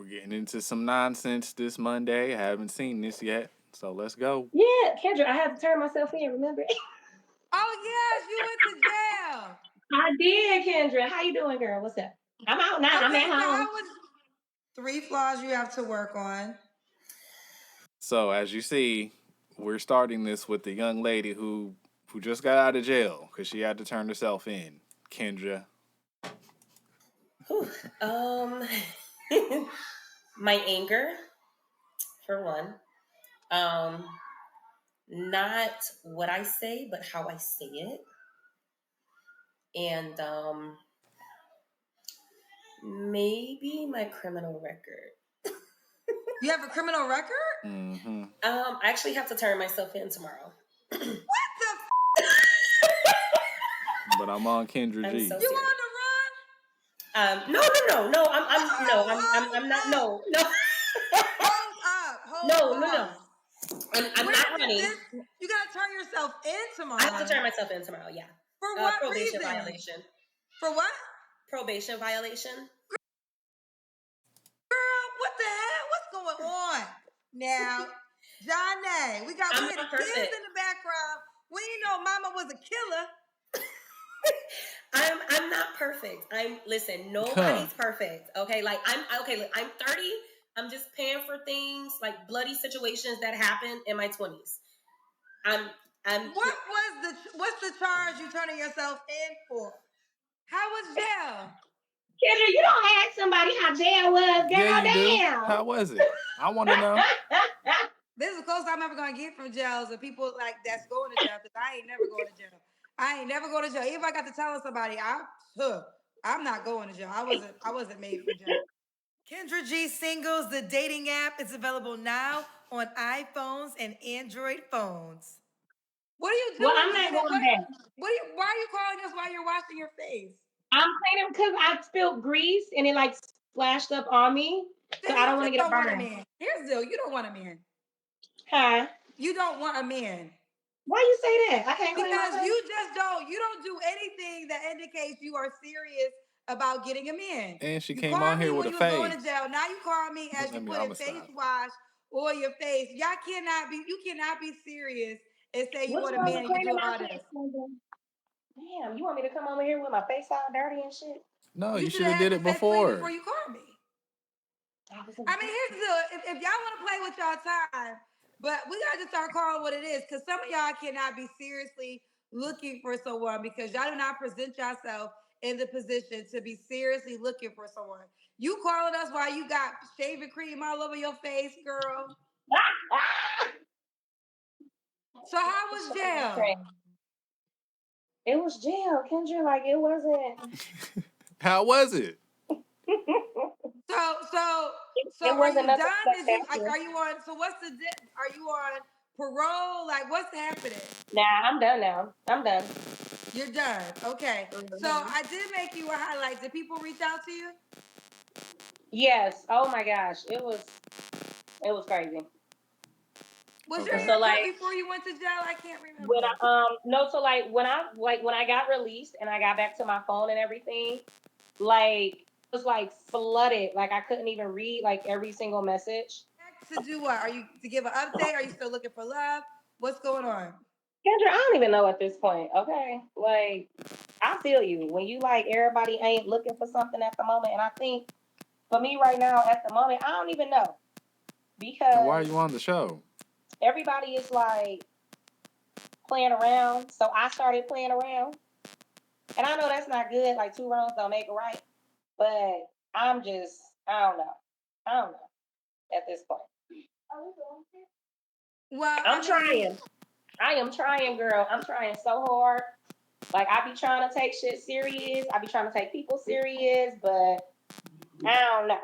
We're getting into some nonsense this Monday. I haven't seen this yet, so let's go. Yeah, Kendra, I had to turn myself in, remember? Oh yes, you went to jail. I did, Kendra. How you doing, girl? What's up? I'm out now. I'm Okay, at so home. how was 3 flaws you have to work on? So as you see, we're starting this with the young lady who just got out of jail because she had to turn herself in. Kendra. Whew. My anger, for one. Um, Not what I say, but how I say it. And maybe my criminal record. You have a criminal record? Mm-hmm. I actually have to turn myself in tomorrow. What the? But I'm on Kendra I'm G. so You serious. on the run? No. I'm not. No. Hold No. on. I'm When not did running. this? You gotta turn yourself in I have to tomorrow. turn myself in tomorrow. Yeah. For what Probation reason? violation. For what? Probation violation. Girl, what the hell? What's going on? Now, Johnny, we I'm hear the not kids perfect. in the background. We didn't know Mama was a killer. I'm not perfect. Listen, nobody's perfect. Okay, like look, I'm 30. I'm just paying for things like bloody situations that happened in my 20s. I'm What's the charge you turning yourself in for? How was jail? Kendra, you don't ask somebody how jail was, girl. Yeah, you do. Damn. How was it? I want to know. This is the closest I'm ever gonna get from jails of people like that's going to jail because I ain't never going to jail. I ain't never going to jail. Even if I got to tell somebody, I'm not going to jail. I wasn't made for jail. Kendra G Singles, the dating app, is available now on iPhones and Android phones. What are you doing? Well, I'm not going back. Why are you calling us while you're washing your face? I'm cleaning because I spilled grease and it like splashed up on me. So I don't want to get a burn. Here's the deal. You don't want a man. Huh? You don't want a man. Why you say that? I can't clean my Because face. you don't do anything that indicates you are serious about getting a man. And she You came called on me here with when a you was going to face. jail. Now you call me as you put a I'ma face stop. wash on your face. You cannot be serious and say you What's want a wrong man with and you cleaning do my all face? this. Damn, you want me to come over here with my face all dirty and shit? No, You you should should have have had did your it face clean before. before you called me. I Here's the deal. If y'all want to play with y'all time, but we got to start calling what it is because some of y'all cannot be seriously looking for someone because y'all do not present yourself in the position to be seriously looking for someone. You calling us while you got shaving cream all over your face, girl. So how was jail? It was jail, Kendra. Like it wasn't. How was it? So It are wasn't you nothing done? spectacular. Are you on? So what's the are you on parole? Like what's happening? Nah, I'm done now. I'm done. You're done. Okay. So Mm-hmm. I did make you a highlight. Did people reach out to you? Yes. Oh my gosh, it was crazy. Was your Okay. So hair cut like before you went to jail? I can't when remember. I no, so when I got released and I got back to my phone and everything, like it was like flooded. Like I couldn't even read like every single message. To do what? Are you to give an update? Are you still looking for love? What's going on? Kendra, I don't even know at this point. Okay, like I feel you when you like everybody ain't looking for something at the moment, and I think for me right now at the moment, I don't even know And why are because you on the show? everybody is like playing around. So I started playing around, and I know that's not good. Like two wrongs don't make a right, but I don't know. I don't know at this point. Well, I'm trying. I am trying, girl. I'm trying so hard. Like I be trying to take shit serious. I be trying to take people serious, but I don't know.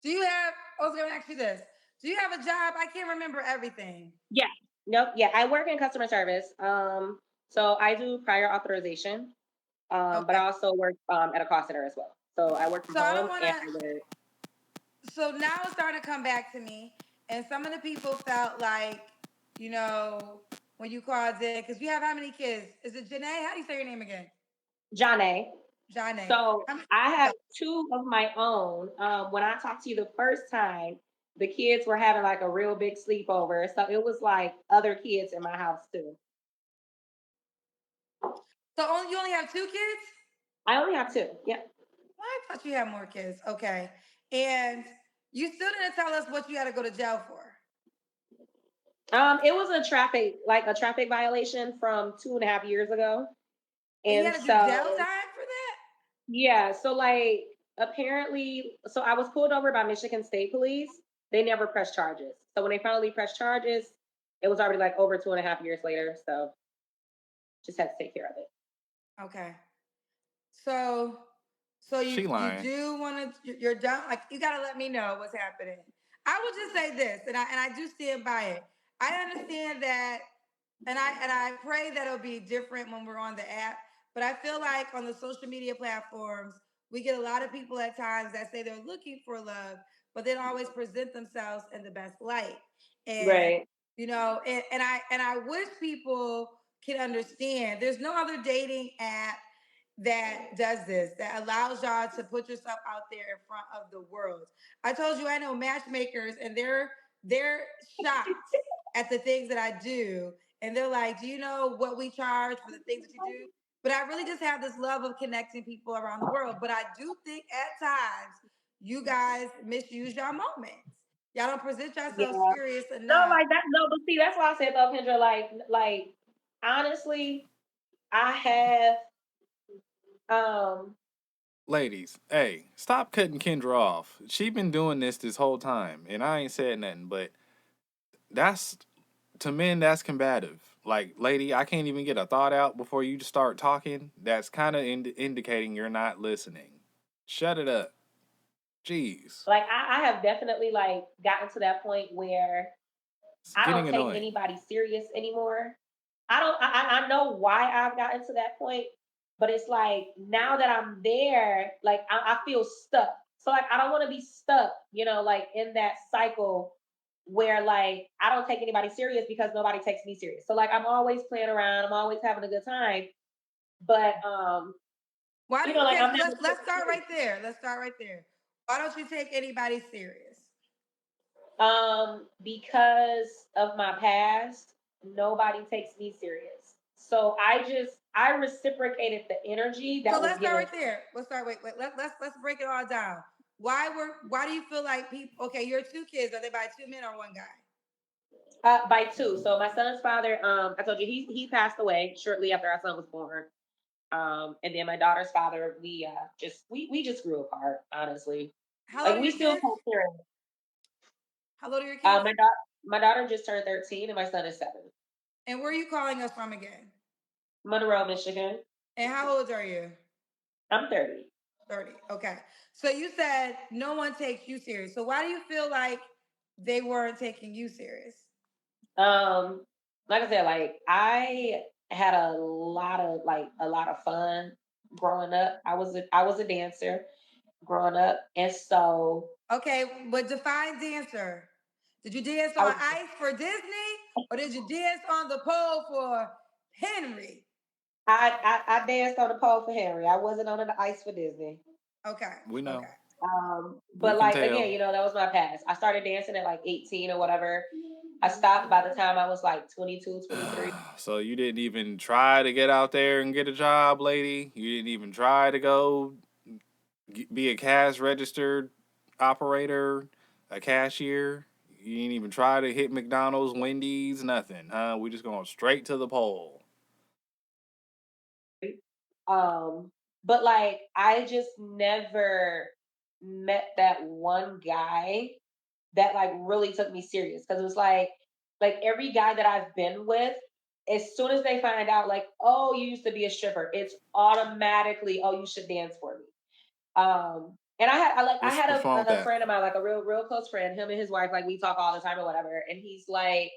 do you have? I was going to ask you this. Do you have a job? I can't remember everything. Yeah. Nope. Yeah. I work in customer service. So I do prior authorization. But Okay. I also work at a call center as well. So I work from So I don't home want and to. I work. So now it's starting to come back to me, and some of the people felt like, when you called in, because you have how many kids? Is it Janae? How do you say your name again? Janae. Janae. So How many I you have two of my own. When I talked to you the first time, the kids were having like a real big sleepover. So it was like other kids in my house too. So you only have two kids? I only have two. Yeah. I thought you had more kids. Okay. And you still didn't tell us what you had to go to jail for. It was a traffic violation from 2.5 years ago. And you And had to do jail so time for that? yeah, so like apparently, so I was pulled over by Michigan State Police. They never pressed charges. So when they finally pressed charges, it was already like over 2.5 years later. So just had to take care of it. Okay. So so She you lying. do want to you're done, like you got to let me know what's happening. I will just say this, and I do stand by it. I understand that, and I pray that it'll be different when we're on the app, but I feel like on the social media platforms we get a lot of people at times that say they're looking for love, but they don't always present themselves in the best light. And Right. and I wish people can understand there's no other dating app that does this, that allows y'all to put yourself out there in front of the world. I told you I know matchmakers, and they're shocked at the things that I do, and they're like, "Do you know what we charge for the things that you do?" But I really just have this love of connecting people around the world. But I do think at times you guys misuse your moments. Y'all don't present Yeah. yourself serious No, enough. like that. No, but see, that's why I said though, Kendra. Like honestly, I have um Ladies, hey, stop cutting Kendra off. She been doing this whole time, and I ain't said nothing. But that's to men, that's combative. Like, lady, I can't even get a thought out before you just start talking. That's kind of indicating you're not listening. Shut it up. Jeez, like I have definitely like gotten to that point where it's I getting don't take annoying. anybody serious anymore. I don't. I know why I've gotten to that point, but it's like now that I'm there, like I feel stuck. So like I don't want to be stuck, like in that cycle where like I don't take anybody serious because nobody takes me serious. So like I'm always playing around. I'm always having a good time, but Why do you, like okay, I'm so never let's taken start serious. right there. Let's start right there. Why don't you take anybody serious? Because of my past, nobody takes me serious. So I reciprocated the energy So that was let's start given right to me. there. Let's start. Wait. Let's break it all down. Why do you feel like people? Okay, your two kids, are they by two men or one guy? By two. So my son's father, I told you he passed away shortly after our son was born. And then my daughter's father, we just grew apart, honestly. How old Like are we your still kids? co-parent. How old are your Uh, kids? my daughter my daughter just turned 13 and my son is 7. And where are you calling us from again? Monroe, Michigan. And how old are you? I'm 30. 30. Okay. So you said no one takes you serious. So why do you feel like they weren't taking you serious? Um, like I said, like I had a lot of fun growing up. I was a dancer growing up, and so Okay, but define dancer. Did you dance I on was ice for Disney, or did you dance on the pole for Henry? I danced on the pole for Henry. I wasn't on the ice for Disney. Okay, We know. okay. We But can like again, tell. that was my past. I started dancing at like 18 or whatever. I stopped by the time I was like 22, 23. So you didn't even try to get out there and get a job, lady. You didn't even try to go be a cash registered operator, a cashier. You didn't even try to hit McDonald's, Wendy's, nothing, huh? We just going straight to the pole. Um, but like I just never met that one guy that like really took me serious because it was like every guy that I've been with, as soon as they find out like, oh, you used to be a stripper, it's automatically, oh, you should dance for me. And I had What's wrong with a that? friend of mine, like a real close friend, him and his wife, like we talk all the time or whatever, and he's like,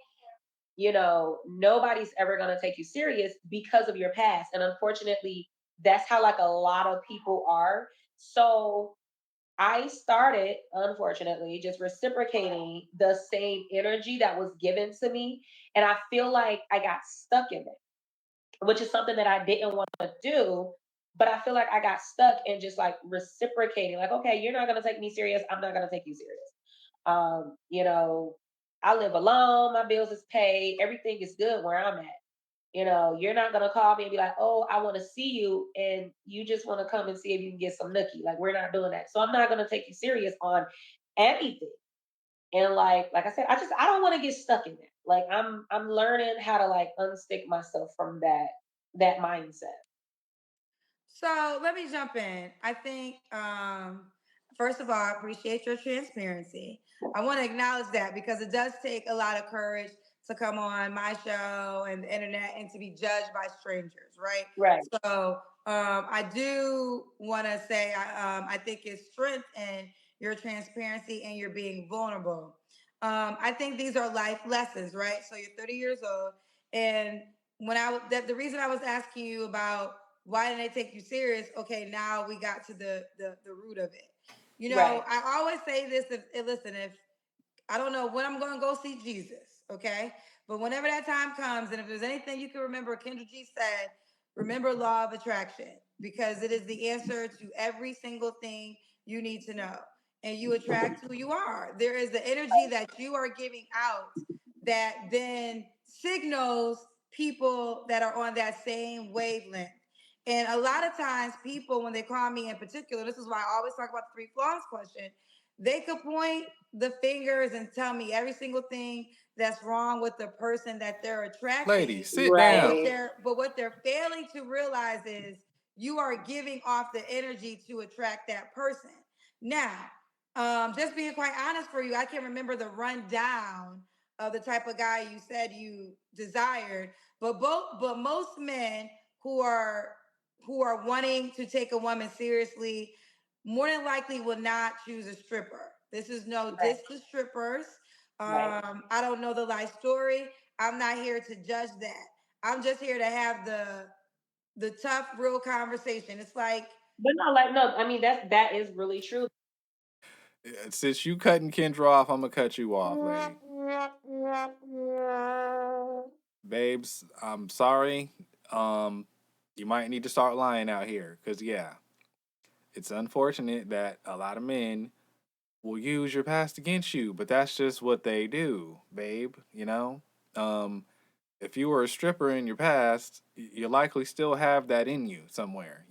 nobody's ever going to take you serious because of your past. And unfortunately, that's how like a lot of people are. So I started, unfortunately, just reciprocating the same energy that was given to me. And I feel like I got stuck in it, which is something that I didn't want to do. But I feel like I got stuck in just like reciprocating, like, okay, you're not gonna take me serious, I'm not gonna take you serious. You know, I live alone, my bills is paid, everything is good where I'm at. You're not gonna call me and be like, oh, I want to see you, and you just want to come and see if you can get some nookie. Like, we're not doing that. So I'm not gonna take you serious on anything. And like I said, I don't want to get stuck in that. Like I'm learning how to like unstick myself from that mindset. So let me jump in. I think, first of all, I appreciate your transparency. I want to acknowledge that because it does take a lot of courage to come on my show and the internet and to be judged by strangers, right? Right. So I do want to say I think it's strength in your transparency and you're being vulnerable. I think these are life lessons, right? So you're 30 years old, and the reason I was asking you about why didn't they take you serious? Okay, now we got to the root of it. Right. I always say this: listen, if I don't know when I'm going to go see Jesus, okay? But whenever that time comes, and if there's anything you can remember, Kendra G said, remember law of attraction because it is the answer to every single thing you need to know. And you attract who you are. There is the energy that you are giving out that then signals people that are on that same wavelength. And a lot of times, people, when they call me in particular, this is why I always talk about the three flaws question. They could point the fingers and tell me every single thing that's wrong with the person that they're Lady, attracting. sit But down. Right. what they're failing to realize is you are giving off the energy to attract that person. Now, just being quite honest for you, I can remember the rundown of the type of guy you said you desired, but most men who are wanting to take a woman seriously more than likely will not choose a stripper. This is no Right. diss to strippers. Right. I don't know the life story. I'm not here to judge that. I'm just here to have the tough, real conversation. It's like, But no, like no, I mean that is really true. Since you cutting Kendra off, I'm gonna cut you off, lady. Babes, I'm sorry. Um, you might need to start lying out here, cause yeah, it's unfortunate that a lot of men will use your past against you, but that's just what they do, babe. Um, if you were a stripper in your past, you likely still have that in you somewhere.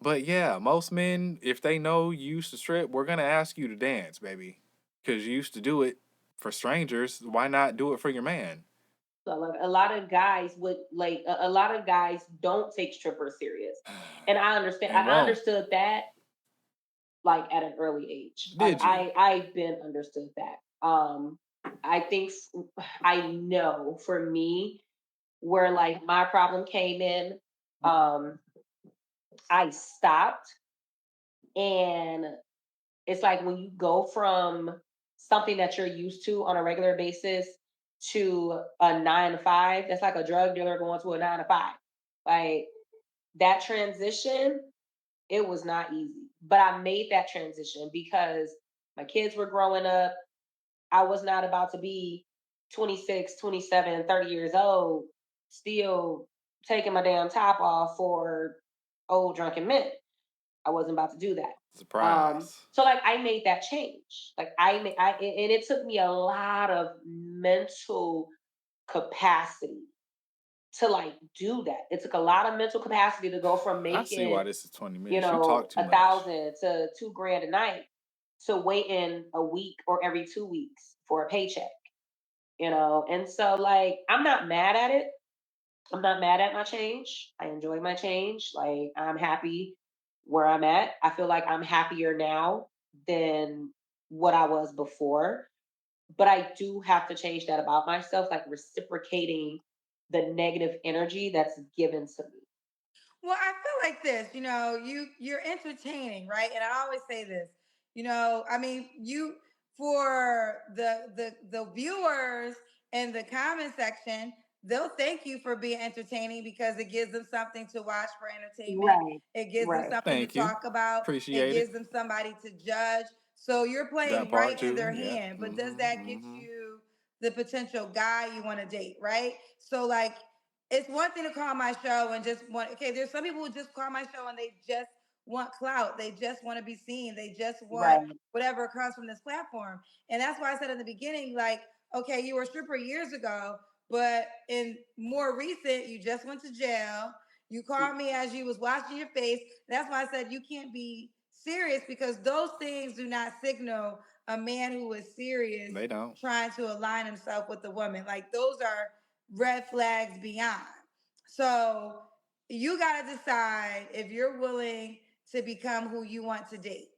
But yeah, most men, if they know you used to strip, we're gonna ask you to dance, baby, because you used to do it for strangers. Why not do it for your man? So like a lot of guys would like a lot of guys don't take strippers serious. And I understand They I won't. understood that like at an early age. Like Did you? I've been understood that. I think I know for me where like my problem came in, um, I stopped, and it's like when you go from something that you're used to on a regular basis to a 9 to 5, that's like a drug dealer going to a 9 to 5. Like that transition, it was not easy. But I made that transition because my kids were growing up. I was not about to be 26, 27, 30 years old, still taking my damn top off for old drunken men. I wasn't about to do that. Surprise. So like I made that change. Like and it took me a lot of mental capacity to like do that. It took a lot of mental capacity to go from I see why making, this is 20 minutes. You talk too a much. thousand to 2 grand a night to waiting a week or every 2 weeks for a paycheck. And so like I'm not mad at it. I'm not mad at my change. I enjoy my change. Like I'm happy where I'm at. I feel like I'm happier now than what I was before. But I do have to change that about myself, like reciprocating the negative energy that's given to me. well, I feel like this, you're entertaining, right? And I always say this, I mean, you for the viewers in the comment section, they'll thank you for being entertaining because it gives them something to watch for entertainment. Right. It gives them Right. something to Thank you. talk about. It Appreciate it. gives them somebody to judge. So you're That playing part right in too. their Yeah. hand. But does Mm-hmm. that get Mm-hmm. you the potential guy you want to date, right? So like it's one thing to call my show and just want, okay, there's some people who just call my show and they just want clout. They just want to be seen. They just want Right. whatever comes from this platform. And that's why I said in the beginning, like, okay, you were a stripper years ago, but in more recent, you just went to jail. You called me as you was washing your face. That's why I said you can't be serious, because those things do not signal a man who is serious They don't. trying to align himself with the woman. Like, those are red flags beyond. So you got to decide if you're willing to become who you want to date.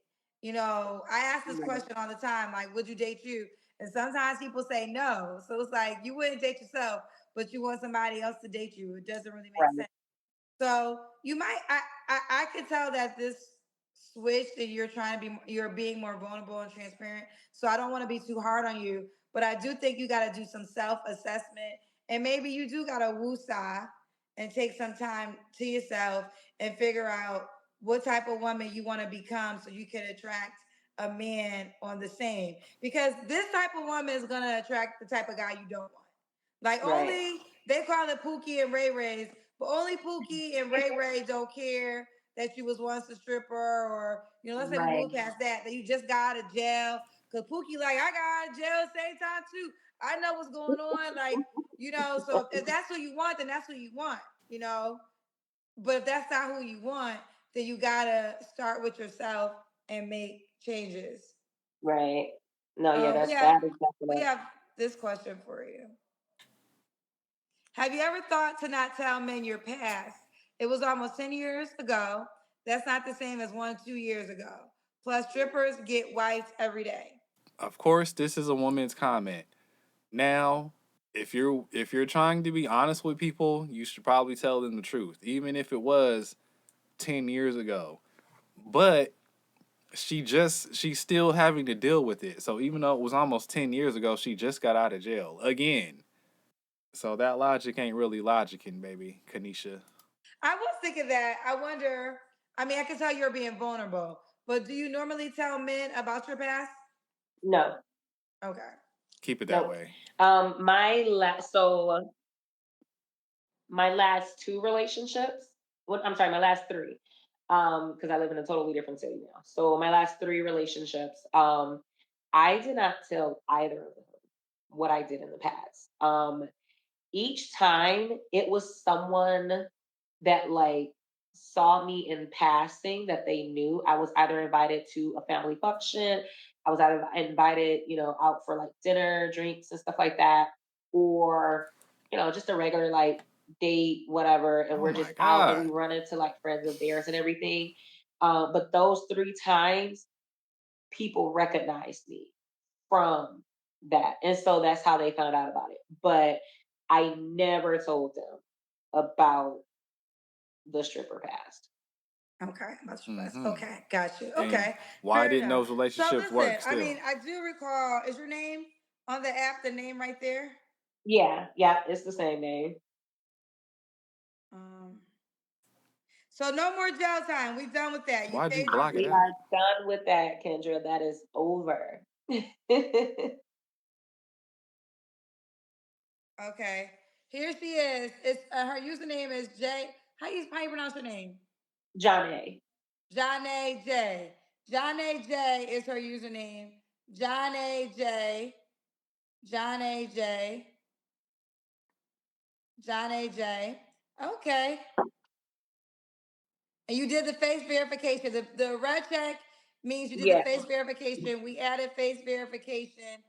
You know, I ask this Right. question all the time, like, would you date you? And sometimes people say no. So it's like, you wouldn't date yourself, but you want somebody else to date you. It doesn't really make Right. sense. So you might, I could tell that this switch that you're trying to be, you're being more vulnerable and transparent. So I don't want to be too hard on you, but I do think you got to do some self assessment, and maybe you do got to woosah and take some time to yourself and figure out what type of woman you want to become so you can attract a man on the same. Because this type of woman is gonna attract the type of guy you don't want. Like, Right. only they call it Pookie and Ray Ray's, but only Pookie and Ray Ray don't care that you was once a stripper, or let's say we Right. move past that you just got out of jail. Cause Pookie, like, I got out of jail same time too. I know what's going on. Like, so if that's who you want, then that's who you want. But if that's not who you want, then you gotta start with yourself and make changes. Right. No, yeah, Um, we that's have that is we definite. have this question for you. Have you ever thought to not tell men your past? It was almost 10 years ago. That's not the same as 1, 2 years ago. Plus, strippers get whites every day. Of course, this is a woman's comment. Now, if you're trying to be honest with people, you should probably tell them the truth, even if it was 10 years ago. But she's still having to deal with it. So even though it was almost 10 years ago, she just got out of jail again. So that logic ain't really logicking, baby, Kanisha. I was thinking that. I wonder. I mean, I can tell you're being vulnerable, but do you normally tell men about your past? No. Okay. Keep it that Nope. way. My last two relationships. I'm sorry, my last three. Because I live in a totally different city now. So my last three relationships, I did not tell either of them what I did in the past. Each time it was someone that like saw me in passing that they knew. I was either invited to a family function, I was either invited, out for like dinner, drinks, and stuff like that, or just a regular like date, whatever, and Oh we're my just out and we God. run into like friends of theirs and everything. But those three times, people recognized me from that, and so that's how they found out about it. But I never told them about the stripper past. Okay. About your past. Mm-hmm. Okay. Got you. And Okay. why Fair didn't enough. those So relationships listen, work I mean, still? I do recall, is your name on the app the name right there? Yeah, yeah, it's the same name. Um, so no more jail time. We done with that. You Why'd you paid your block it We fee. out? are done with that, Kendra. That is over. Okay. Here she is. It's her username is J. How you pronounce her name? John A. John A J. John A J is her username. John A J. John A J. John A J. Okay. And you did the face verification. The red check means you did the Yeah. face verification. We added face verification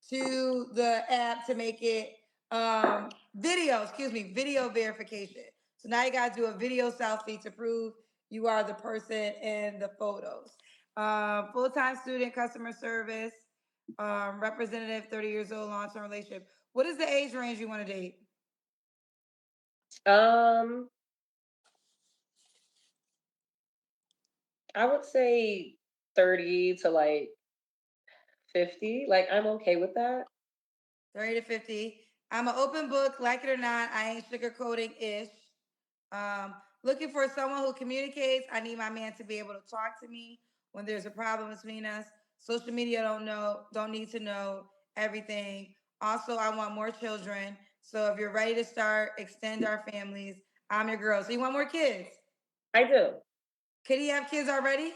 to the app to make it video verification. So now you gotta do a video selfie to prove you are the person in the photos. Full-time student, customer service, representative, 30 years old, long-term relationship. What is the age range you want to date? Um, I would say 30 to like 50. Like I'm okay with that. 30 to 50. I'm an open book, like it or not. I ain't sugarcoating ish. Looking for someone who communicates. I need my man to be able to talk to me when there's a problem between us. Social media don't need to know everything. Also, I want more children. So if you're ready to start, extend our families. I'm your girl. So you want more kids? I do. Could he have kids already?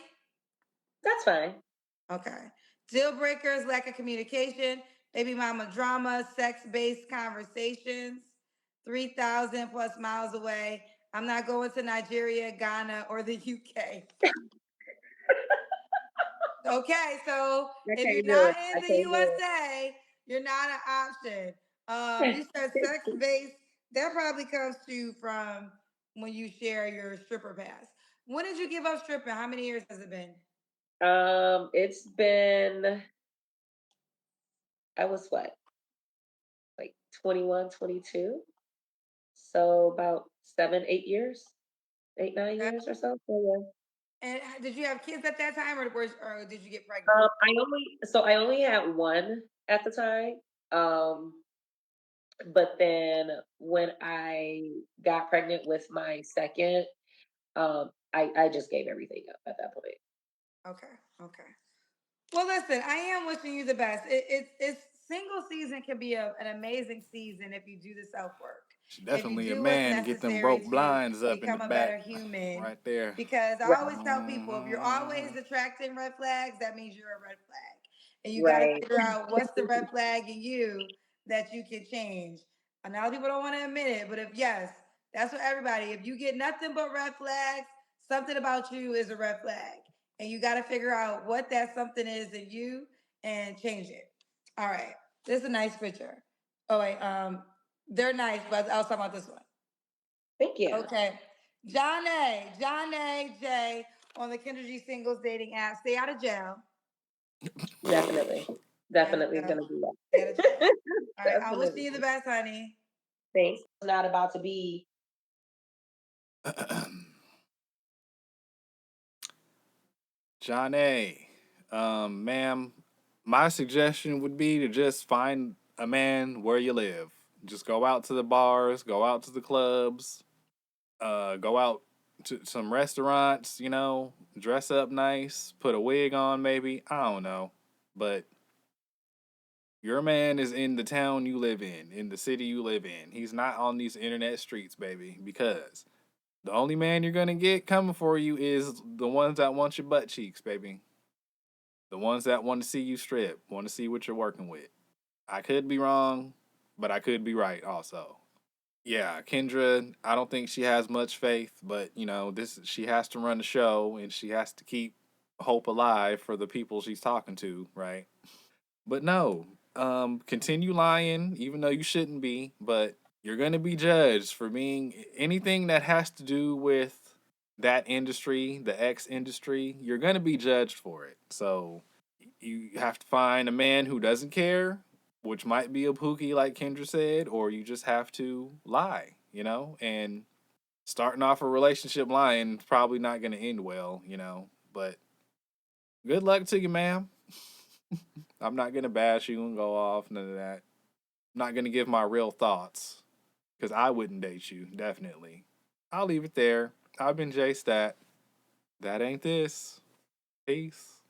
That's fine. Okay. Deal breakers, lack of communication, baby mama drama, sex-based conversations, 3,000 plus miles away. I'm not going to Nigeria, Ghana, or the UK. Okay, so I if you're can't do not it. I in the can't do USA, you're not an option. You said it. sex-based. That probably comes to you from when you share your stripper pass. When did you give up stripping? How many years has it been? It's been, I was what, like 21, 22. So about 7, 8 years, 8, 9 years or so. So And did you have kids at that time, or did you get yeah. pregnant? I only had one at the time. Um, but then when I got pregnant with my second, I just gave everything up at that point. Okay, okay. Well, listen, I am wishing you the best. It's single season can be an amazing season if you do the self work, She if you definitely a do what's man to get them necessary broke to blinds up in the become a back, better human. right there. Because I Right. always tell people, if you're Mhm. always attracting red flags, that means you're a red flag, and you got to Right. figure out what's the red flag in you that you can change. And a lot of people don't want to admit it, but if yes, that's for everybody. If you get nothing but red flags, something about you is a red flag, and you got to figure out what that something is in you and change it. All right, this is a nice picture. Oh wait, they're nice, but I was talking about this one. Thank you. Okay, John A. J on the Kendra G singles dating app. Stay out of jail. Definitely. Stay out of Definitely jail. gonna do Stay out of jail. that. All right, I wish Definitely. you the best, honey. Thanks. It's not about to be. John A. Ma'am, my suggestion would be to just find a man where you live. Just go out to the bars, go out to the clubs, go out to some restaurants, dress up nice, put a wig on maybe. I don't know. But your man is in the town you live in the city you live in. He's not on these internet streets, baby, because the only man you're gonna get coming for you is the ones that want your butt cheeks, baby. The ones that want to see you strip, want to see what you're working with. I could be wrong, but I could be right also. Yeah, Kendra, I don't think she has much faith, but this she has to run the show and she has to keep hope alive for the people she's talking to, right? But no, continue lying, even though you shouldn't be, but you're gonna be judged for being anything that has to do with that industry, the X industry, you're gonna be judged for it. So you have to find a man who doesn't care, which might be a pookie, like Kendra said, or you just have to lie, and starting off a relationship lying is probably not going to end well, but good luck to you, ma'am. I'm not going to bash you and go off, none of that. I'm not going to give my real thoughts because I wouldn't date you, definitely. I'll leave it there. I've been Jay Stat. That ain't this. Peace.